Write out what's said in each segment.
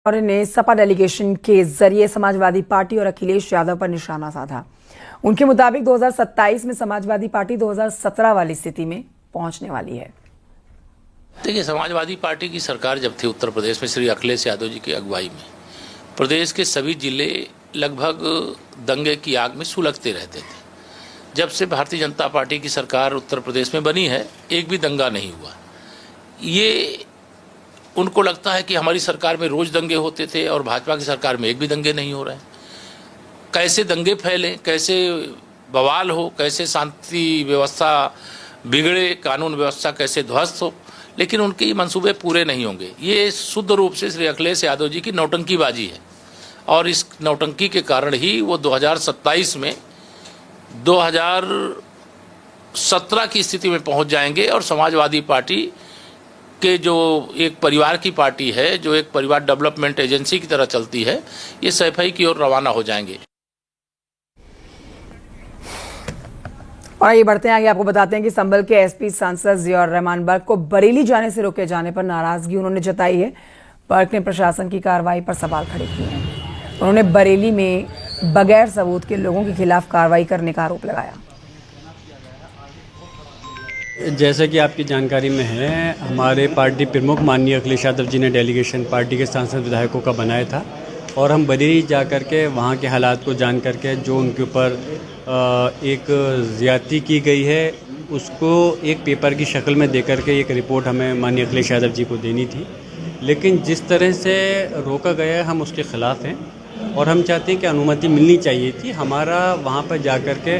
और ने सपा डेलीगेशन के जरिए समाजवादी पार्टी और अखिलेश यादव पर निशाना साधा। उनके मुताबिक 2027 में समाजवादी पार्टी 2017 वाली स्थिति में पहुंचने वाली है। देखिए, समाजवादी पार्टी की सरकार जब थी उत्तर प्रदेश में श्री अखिलेश यादव जी की अगुवाई में, प्रदेश के सभी जिले लगभग दंगे की आग में सुलगते रहते थे। जब से भारतीय जनता पार्टी की सरकार उत्तर प्रदेश में बनी है, एक भी दंगा नहीं हुआ। ये उनको लगता है कि हमारी सरकार में रोज दंगे होते थे और भाजपा की सरकार में एक भी दंगे नहीं हो रहे हैं। कैसे दंगे फैले, कैसे बवाल हो, कैसे शांति व्यवस्था बिगड़े, कानून व्यवस्था कैसे ध्वस्त हो, लेकिन उनके मंसूबे पूरे नहीं होंगे। ये शुद्ध रूप से श्री अखिलेश यादव जी की नौटंकीबाजी है और इस नौटंकी के कारण ही वो 2027 में 2017 की स्थिति में पहुंच जाएंगे और समाजवादी पार्टी के जो एक परिवार की पार्टी है, जो एक परिवार डेवलपमेंट एजेंसी की तरह चलती है, ये सफाई की ओर रवाना हो जाएंगे। और ये बढ़ते हैं आगे, आपको बताते हैं कि संभल के एसपी सांसद जियाउर रहमान बर्क को बरेली जाने से रोके जाने पर नाराजगी उन्होंने जताई है। बर्क ने प्रशासन की कार्रवाई पर सवाल खड़े किए हैं। उन्होंने बरेली में बगैर सबूत के लोगों के खिलाफ कार्रवाई करने का आरोप लगाया। जैसे कि आपकी जानकारी में है, हमारे पार्टी प्रमुख माननीय अखिलेश यादव जी ने डेलीगेशन पार्टी के सांसद विधायकों का बनाया था और हम बरेली जा कर के वहाँ के हालात को जान करके जो उनके ऊपर एक ज़्यादती की गई है उसको एक पेपर की शक्ल में दे करके एक रिपोर्ट हमें माननीय अखिलेश यादव जी को देनी थी। लेकिन जिस तरह से रोका गया है हम उसके ख़िलाफ़ हैं और हम चाहते हैं कि अनुमति मिलनी चाहिए थी। हमारा वहाँ पर जा कर के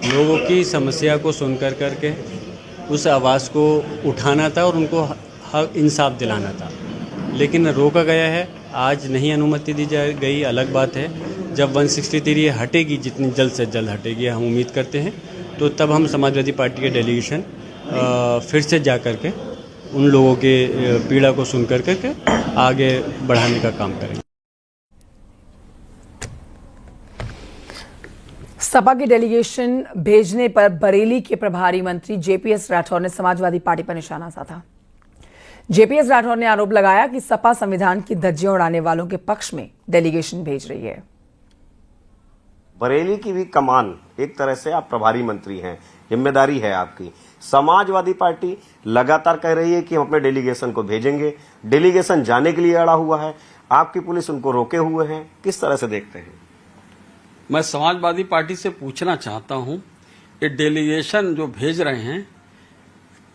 लोगों की समस्या को सुन कर के उस आवाज़ को उठाना था और उनको हक इंसाफ दिलाना था, लेकिन रोका गया है। आज नहीं अनुमति दी गई, अलग बात है। जब 163 हटेगी, जितनी जल्द से जल्द हटेगी हम उम्मीद करते हैं, तो तब हम समाजवादी पार्टी के डेलीगेशन फिर से जा कर के उन लोगों के पीड़ा को सुन कर के आगे बढ़ाने का काम करेंगे। सपा की डेलीगेशन भेजने पर बरेली के प्रभारी मंत्री जेपीएस राठौर ने समाजवादी पार्टी पर निशाना साधा। जेपीएस राठौर ने आरोप लगाया कि सपा संविधान की धज्जियां उड़ाने वालों के पक्ष में डेलीगेशन भेज रही है। बरेली की भी कमान, एक तरह से आप प्रभारी मंत्री हैं, जिम्मेदारी है आपकी। समाजवादी पार्टी लगातार कह रही है कि हम अपने डेलीगेशन को भेजेंगे, डेलीगेशन जाने के लिए अड़ा हुआ है, आपकी पुलिस उनको रोके हुए हैं। किस तरह से देखते हैं? मैं समाजवादी पार्टी से पूछना चाहता हूं, ये डेलीगेशन जो भेज रहे हैं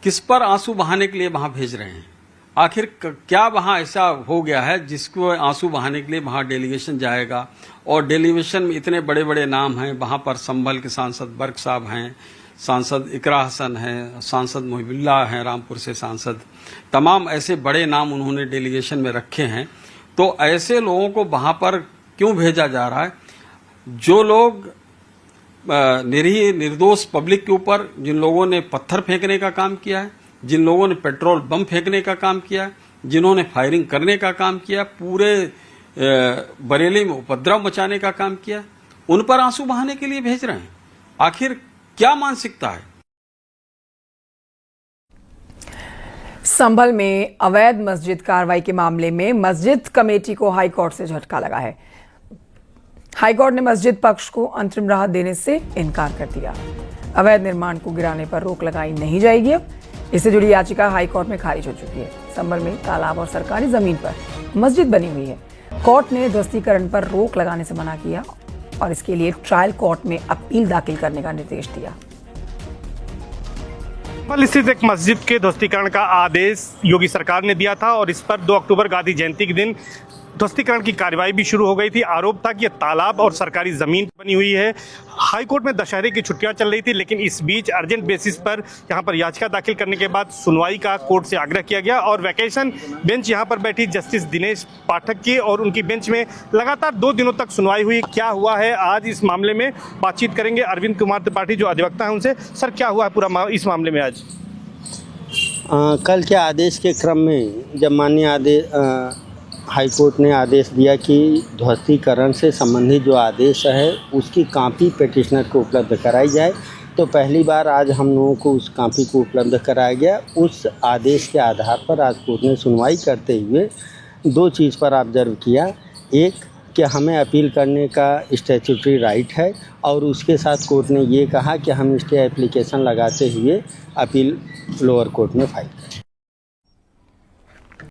किस पर आंसू बहाने के लिए वहां भेज रहे हैं? आखिर क्या वहां ऐसा हो गया है जिसको आंसू बहाने के लिए वहां डेलीगेशन जाएगा? और डेलीगेशन में इतने बड़े बड़े नाम हैं, वहां पर संभल के सांसद बर्क साहब हैं, सांसद इकरा हसन हैं, सांसद मोहिबुल्लाह हैं, रामपुर से सांसद, तमाम ऐसे बड़े नाम उन्होंने डेलीगेशन में रखे हैं। तो ऐसे लोगों को वहां पर क्यों भेजा जा रहा है? जो लोग निरीह निर्दोष पब्लिक के ऊपर, जिन लोगों ने पत्थर फेंकने का काम किया है, जिन लोगों ने पेट्रोल बम फेंकने का काम किया है, जिन्होंने फायरिंग करने का काम किया, पूरे बरेली में उपद्रव मचाने का काम किया, उन पर आंसू बहाने के लिए भेज रहे हैं। आखिर क्या मानसिकता है? संभल में अवैध मस्जिद कार्रवाई के मामले में मस्जिद कमेटी को हाईकोर्ट से झटका लगा है। हाईकोर्ट ने मस्जिद पक्ष को अंतरिम राहत देने से इनकार कर दिया। अवैध निर्माण को गिराने पर रोक लगाई नहीं जाएगी। अब इससे जुड़ी याचिका हाईकोर्ट में खारिज हो चुकी है। संभल में तालाब और सरकारी जमीन पर मस्जिद बनी हुई है। कोर्ट ने ध्वस्तीकरण पर रोक लगाने से मना किया और इसके लिए ट्रायल कोर्ट में अपील दाखिल करने का निर्देश दिया। संभल स्थित एक मस्जिद के ध्वस्तीकरण का आदेश योगी सरकार ने दिया था और इस पर 2 अक्टूबर गांधी जयंती के दिन ध्वस्तीकरण की कार्रवाई भी शुरू हो गई थी। आरोप था कि यह तालाब और सरकारी जमीन बनी हुई है। हाईकोर्ट में दशहरे की छुट्टियां चल रही थी, लेकिन इस बीच अर्जेंट बेसिस पर यहां पर याचिका दाखिल करने के बाद सुनवाई का कोर्ट से आग्रह किया गया और वैकेशन बेंच यहां पर बैठी जस्टिस दिनेश पाठक की और उनकी बेंच में लगातार 2 दिनों तक सुनवाई हुई। क्या हुआ है आज इस मामले में बातचीत करेंगे अरविंद कुमार त्रिपाठी जो अधिवक्ता है उनसे। सर, क्या हुआ है पूरा इस मामले में आज? कल के आदेश के क्रम में जब माननीय हाईकोर्ट ने आदेश दिया कि ध्वस्तीकरण से संबंधित जो आदेश है उसकी कॉपी पिटिशनर को उपलब्ध कराई जाए, तो पहली बार आज हम लोगों को उस कॉपी को उपलब्ध कराया गया। उस आदेश के आधार पर आज कोर्ट ने सुनवाई करते हुए दो चीज़ पर ऑब्जर्व किया, एक कि हमें अपील करने का स्टैट्यूटरी राइट है, और उसके साथ कोर्ट ने ये कहा कि हम स्टे एप्लीकेशन लगाते हुए अपील लोअर कोर्ट में फाइल